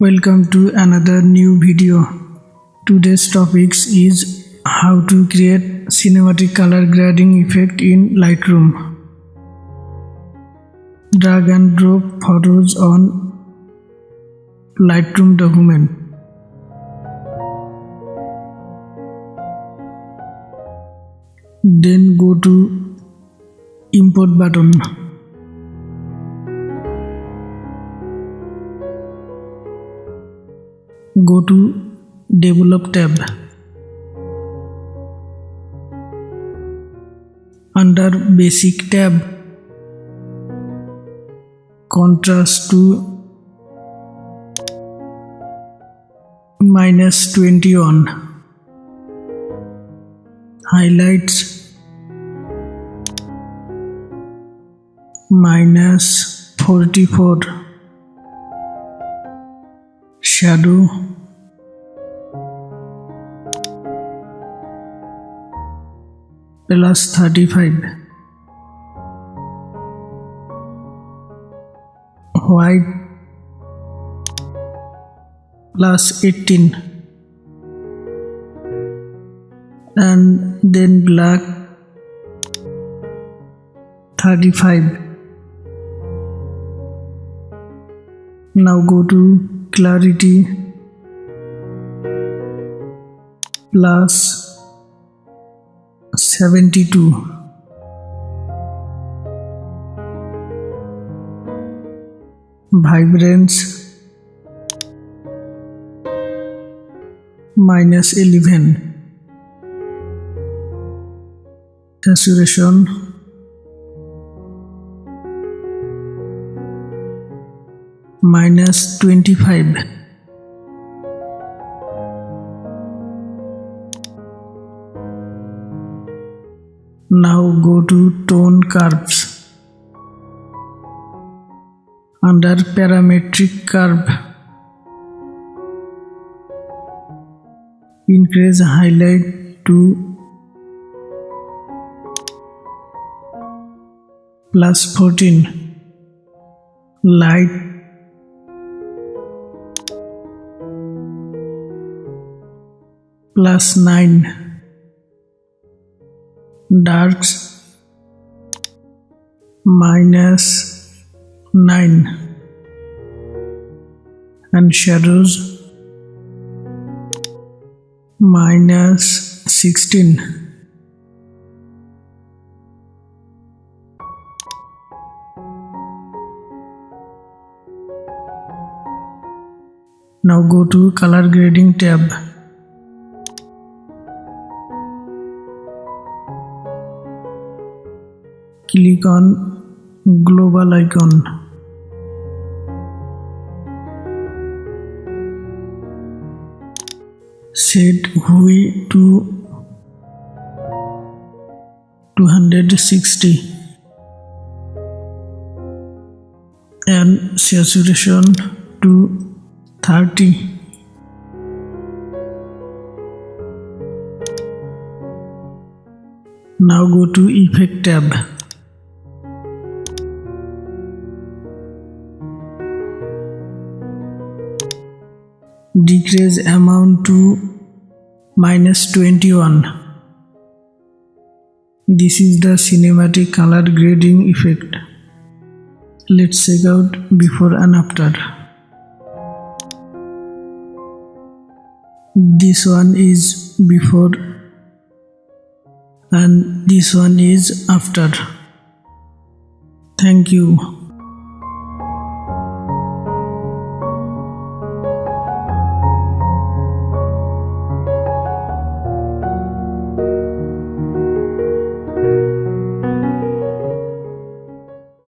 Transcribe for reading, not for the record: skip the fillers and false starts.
Welcome to another new video. Today's topics is how to create cinematic color grading effect in Lightroom. Drag and drop photos on Lightroom document. Then go to Import button. Go to Develop tab. Under Basic tab, contrast to -20 on. Highlights -44. Shadow +35. White +18. And then black 35. Now go to clarity +72. Vibrance -11. Saturation -25. Now go to tone curves. Under parametric curve, increase highlight to +14. Light +9. Darks -9. And shadows -16. Now go to color grading tab. Click on global icon. Set hue to 260 and saturation to 30. Now go to Effect tab. Decrease amount to -21. This is the cinematic color grading effect. Let's check out before and after. This one is before and this one is after. Thank you.